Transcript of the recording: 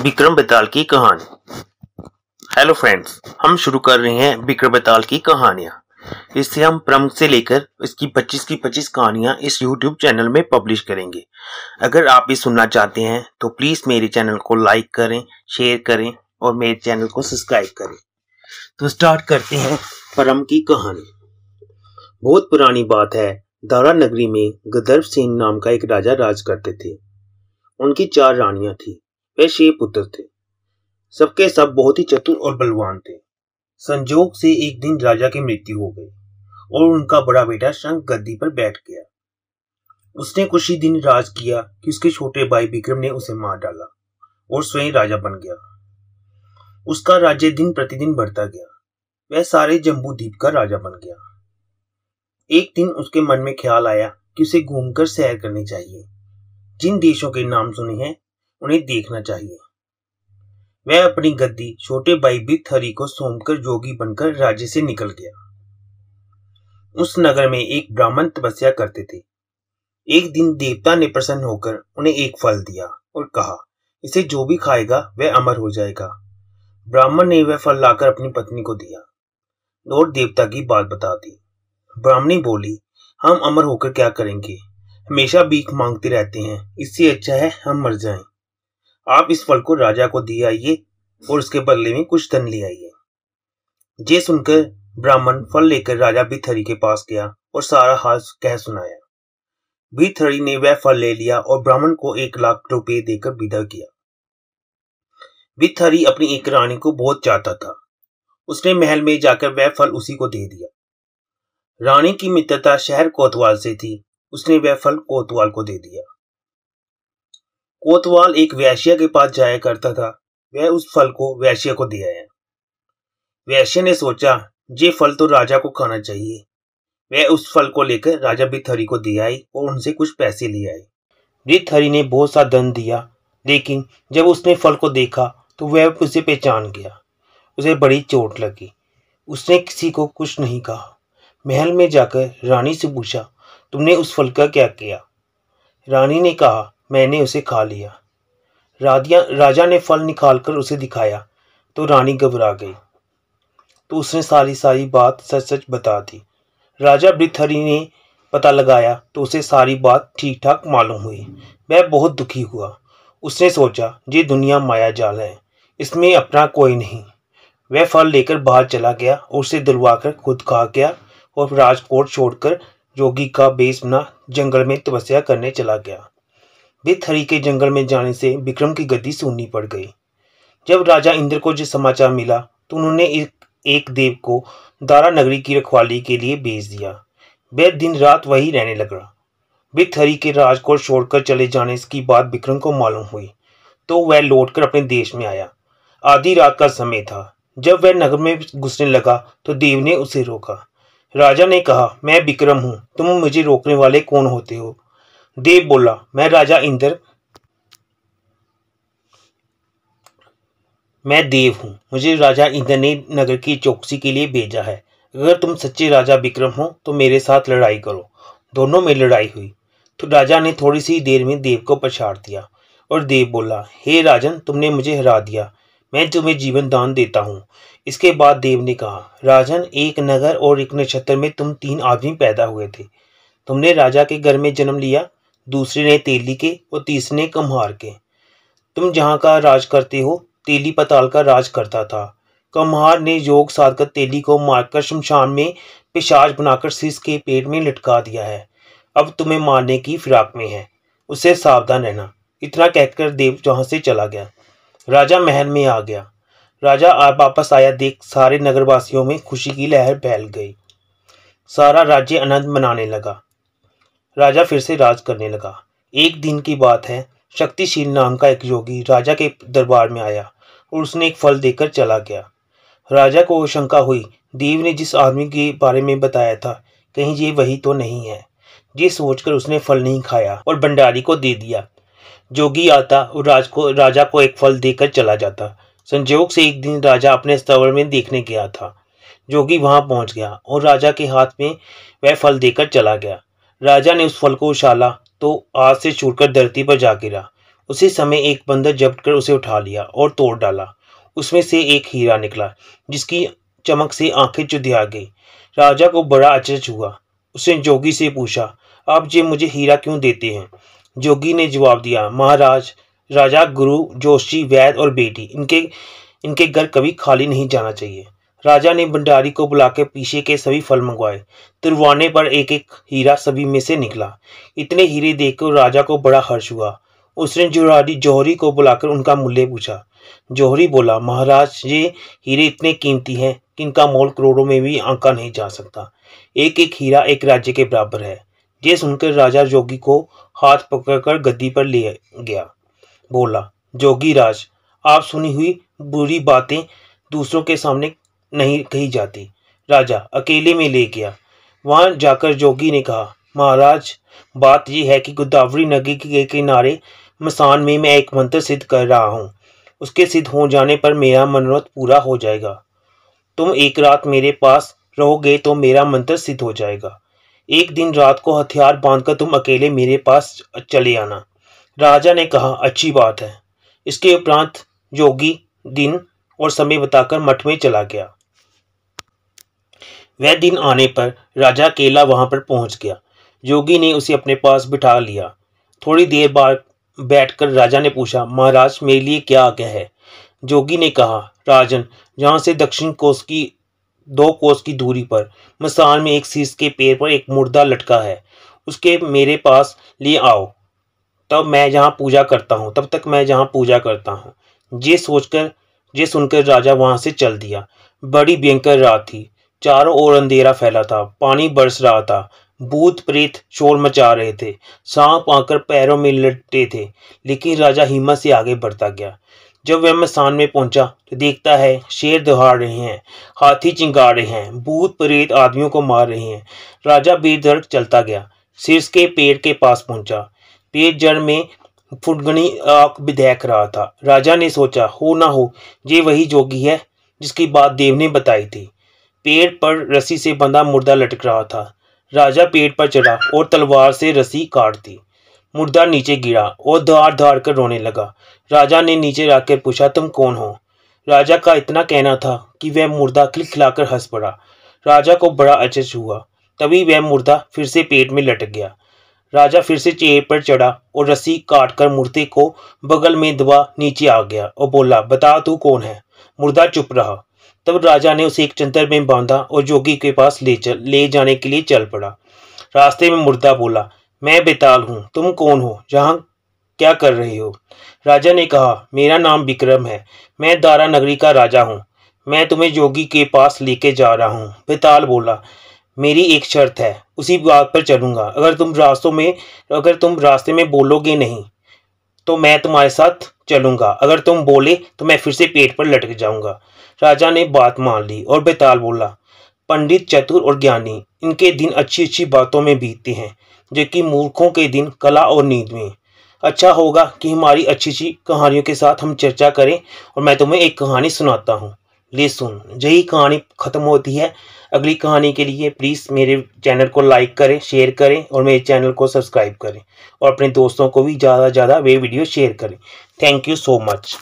विक्रम बेताल की कहानी। Hello friends, हम शुरू कर रहे हैं विक्रम बेताल की कहानियां। इससे हम प्रमुख से लेकर इसकी 25 की 25 कहानियां इस YouTube चैनल में पब्लिश करेंगे। अगर आप भी सुनना चाहते हैं तो प्लीज मेरे चैनल को लाइक करें, शेयर करें और मेरे चैनल को सब्सक्राइब करें। तो स्टार्ट करते हैं परम की कहानी। बहुत पुरानी बात है, दारा नगरी में गदर्भ सेन नाम का एक राजा राज करते थे। उनकी 4 रानियां थी। वे 6 पुत्र थे। सबके सब बहुत ही चतुर और बलवान थे। संजोग से एक दिन राजा की मृत्यु हो गई और उनका बड़ा बेटा शंख गद्दी पर बैठ गया। उसने कुछ ही दिन राज किया कि उसके छोटे भाई विक्रम ने उसे मार डाला और स्वयं राजा बन गया। उसका राज्य दिन प्रतिदिन बढ़ता गया। वह सारे जम्बू द्वीप का राजा बन गया। एक दिन उसके मन में ख्याल आया कि उसे घूमकर सैर करनी चाहिए। जिन देशों के नाम सुने हैं उन्हें देखना चाहिए। वह अपनी गद्दी छोटे भाई बिरथरी को सौंपकर जोगी बनकर राज्य से निकल गया। उस नगर में एक ब्राह्मण तपस्या करते थे। एक दिन देवता ने प्रसन्न होकर उन्हें एक फल दिया और कहा, इसे जो भी खाएगा वह अमर हो जाएगा। ब्राह्मण ने वह फल लाकर अपनी पत्नी को दिया और देवता की बात बता दी। ब्राह्मणी बोली, हम अमर होकर क्या करेंगे, हमेशा भीख मांगते रहते हैं, इससे अच्छा है हम मर जाएं। आप इस फल को राजा को दे आइए और उसके बदले में कुछ धन ले आइए। ये सुनकर ब्राह्मण फल लेकर राजा बिरथरी के पास गया और सारा हाल कह सुनाया। बिरथरी ने वह फल ले लिया और ब्राह्मण को 1 लाख रुपए देकर विदा किया। बिरथरी अपनी एक रानी को बहुत चाहता था। उसने महल में जाकर वह फल उसी को दे दिया। रानी की मित्रता शहर कोतवाल से थी। उसने वह फल कोतवाल को दे दिया। कोतवाल एक वैश्य के पास जाया करता था। वह उस फल को वैश्य को दे आया। वैश्य ने सोचा, ये फल तो राजा को खाना चाहिए। वह उस फल को लेकर राजा बिरथरी को दे आई और उनसे कुछ पैसे ले आई। बिरथरी ने बहुत सा धन दिया, लेकिन जब उसने फल को देखा तो वह उसे पहचान गया। उसे बड़ी चोट लगी। उसने किसी को कुछ नहीं कहा। महल में जाकर रानी से पूछा, तुमने उस फल का क्या किया? रानी ने कहा, मैंने उसे खा लिया। राजा ने फल निकालकर उसे दिखाया तो रानी घबरा गई। तो उसने सारी बात सच सच बता दी। राजा बिरथरी ने पता लगाया तो उसे सारी बात ठीक ठाक मालूम हुई। वह बहुत दुखी हुआ। उसने सोचा, ये दुनिया माया जाल है, इसमें अपना कोई नहीं। वह फल लेकर बाहर चला गया और उसे दिलवाकर खुद खा गया और राजकोट छोड़कर जोगी का बेस बना जंगल में तपस्या करने चला गया। बिरथरी के जंगल में जाने से विक्रम की गद्दी सुननी पड़ गई। जब राजा इंद्र को जो समाचार मिला तो उन्होंने एक देव को दारा नगरी की रखवाली के लिए भेज दिया। वह दिन रात वही रहने लगा। बिरथरी के राजकोट छोड़कर चले जाने की बात विक्रम को मालूम हुई तो वह लौटकर अपने देश में आया। आधी रात का समय था। जब वह नगर में घुसने लगा तो देव ने उसे रोका। राजा ने कहा, मैं विक्रम हूं, तुम मुझे रोकने वाले कौन होते हो? देव बोला, मैं राजा इंद्र, मैं देव हूं। मुझे राजा इंद्र ने नगर की चौकसी के लिए भेजा है। अगर तुम सच्चे राजा विक्रम हो तो मेरे साथ लड़ाई करो। दोनों में लड़ाई हुई तो राजा ने थोड़ी सी देर में देव को पछाड़ दिया और देव बोला, हे राजन, तुमने मुझे हरा दिया, मैं तुम्हें जीवन दान देता हूँ। इसके बाद देव ने कहा, राजन, एक नगर और एक नक्षत्र में तुम 3 आदमी पैदा हुए थे। तुमने राजा के घर में जन्म लिया, दूसरे ने तेली के और तीसरे ने कम्हार के। तुम जहाँ का राज करते हो, तेली पाताल का राज करता था। कम्हार ने योग साधकर तेली को मारकर शमशान में पिशाच बनाकर शीश के पेट में लटका दिया है। अब तुम्हें मारने की फिराक में है, उससे सावधान रहना। इतना कहकर देव वहां से चला गया। राजा महल में आ गया। राजा वापस आया देख सारे नगरवासियों में खुशी की लहर फैल गई। सारा राज्य आनंद मनाने लगा। राजा फिर से राज करने लगा। एक दिन की बात है, शक्तिशील नाम का एक योगी राजा के दरबार में आया और उसने एक फल देकर चला गया। राजा को शंका हुई। देव ने जिस आदमी के बारे में बताया था, कहीं ये वही तो नहीं है। ये सोचकर उसने फल नहीं खाया और भंडारी को दे दिया। जोगी आता और राजा को एक फल देकर चला जाता। संजोग से एक दिन राजा अपने स्तवर में देखने गया था। जोगी वहां पहुंच गया और राजा के हाथ में वह फल देकर चला गया। राजा ने उस फल को उछाला तो आज से छूटकर धरती पर जा गिरा। उसी समय एक बंदर जब्त कर उसे उठा लिया और तोड़ डाला। उसमें से एक हीरा निकला जिसकी चमक से आंखें चुंधिया गई। राजा को बड़ा अचरज हुआ। उसने जोगी से पूछा, आप जी मुझे हीरा क्यों देते हैं? जोगी ने जवाब दिया, महाराज, राजा, गुरु, जोशी, वैद्य और बेटी, इनके घर कभी खाली नहीं जाना चाहिए। राजा ने भंडारी को बुलाकर पीछे के सभी फल मंगवाए। तुरवाने पर एक एक हीरा सभी में से निकला। इतने हीरे देखकर राजा को बड़ा हर्ष हुआ। उसने जौहरी को बुलाकर उनका मूल्य पूछा। जौहरी बोला, महाराज, ये हीरे इतने कीमती हैं कि इनका मोल करोड़ों में भी आंका नहीं जा सकता। एक एक हीरा एक राज्य के बराबर है। ये सुनकर राजा जोगी को हाथ पकड़कर गद्दी पर ले गया। बोला, जोगी राज, आप सुनी हुई बुरी बातें दूसरों के सामने नहीं कही जाती। राजा अकेले में ले गया। वहां जाकर जोगी ने कहा, महाराज, बात यह है कि गोदावरी नदी के किनारे मसान में मैं एक मंत्र सिद्ध कर रहा हूँ। उसके सिद्ध हो जाने पर मेरा मनोरथ पूरा हो जाएगा। तुम एक रात मेरे पास रहोगे तो मेरा मंत्र सिद्ध हो जाएगा। एक दिन रात को हथियार बांधकर तुम अकेले मेरे पास चले आना। राजा ने कहा, अच्छी बात है। इसके उपरांत जोगी दिन और समय बताकर मठ में चला गया। वह दिन आने पर राजा अकेला वहां पर पहुंच गया। जोगी ने उसे अपने पास बिठा लिया। थोड़ी देर बाद बैठकर राजा ने पूछा, महाराज, मेरे लिए क्या आज्ञा है? जोगी ने कहा, राजन, जहां से दक्षिण कोस की 2 कोस की दूरी पर मसान में एक शीश के पेड़ पर एक मुर्दा लटका है, उसके मेरे पास ले आओ। तब मैं जहाँ पूजा करता हूँ तब तक मैं जहाँ पूजा करता हूँ। ये सुनकर राजा वहां से चल दिया। बड़ी भयंकर रात थी। चारों ओर अंधेरा फैला था। पानी बरस रहा था। भूत प्रेत शोर मचा रहे थे। सांप आकर पैरों में लटके थे। लेकिन राजा हिम्मत से आगे बढ़ता गया। जब वह मसान में पहुंचा तो देखता है शेर दहाड़ रहे हैं, हाथी चिंगार रहे हैं, भूत प्रेत आदमियों को मार रहे हैं। राजा बेधड़क चलता गया। शीर्ष के पेड़ के पास पहुंचा। पेड़ जड़ में फुटगनी आग बिधेक रहा था। राजा ने सोचा, हो ना हो ये वही जोगी है जिसकी बात देव ने बताई थी। पेड़ पर रस्सी से बंधा मुर्दा लटक रहा था। राजा पेड़ पर चढ़ा और तलवार से रस्सी काट दी। मुर्दा नीचे गिरा और धाड़ धाड़ कर रोने लगा। राजा ने नीचे रखकर पूछा, तुम कौन हो? राजा का इतना कहना था कि वह मुर्दा खिलखिलाकर हंस पड़ा। राजा को बड़ा अचरज हुआ। तभी वह मुर्दा फिर से पेट में लटक गया। राजा फिर से चेयर पर चढ़ा और रस्सी काटकर मुर्दे को बगल में दबा नीचे आ गया और बोला, बता तू कौन है? मुर्दा चुप रहा। तब राजा ने उसे एक चंदर में बांधा और जोगी के पास ले जाने के लिए चल पड़ा। रास्ते में मुर्दा बोला, मैं बेताल हूँ, तुम कौन हो? यहाँ क्या कर रहे हो? राजा ने कहा, मेरा नाम विक्रम है, मैं दारा नगरी का राजा हूँ, मैं तुम्हें जोगी के पास लेके जा रहा हूँ। बेताल बोला, मेरी एक शर्त है, उसी बात पर चलूंगा। अगर तुम रास्ते में बोलोगे नहीं तो मैं तुम्हारे साथ चलूंगा, अगर तुम बोले तो मैं फिर से पेट पर लटक जाऊंगा। राजा ने बात मान ली और बेताल बोला, पंडित, चतुर और ज्ञानी, इनके दिन अच्छी अच्छी बातों में बीतते हैं, जबकि मूर्खों के दिन कला और नींद में। अच्छा होगा कि हमारी अच्छी अच्छी कहानियों के साथ हम चर्चा करें और मैं तुम्हें एक कहानी सुनाता हूँ, ले सुन। यही कहानी खत्म होती है। अगली कहानी के लिए प्लीज़ मेरे चैनल को लाइक करें, शेयर करें और मेरे चैनल को सब्सक्राइब करें और अपने दोस्तों को भी ज़्यादा से ज़्यादा वे वीडियो शेयर करें। Thank you so much.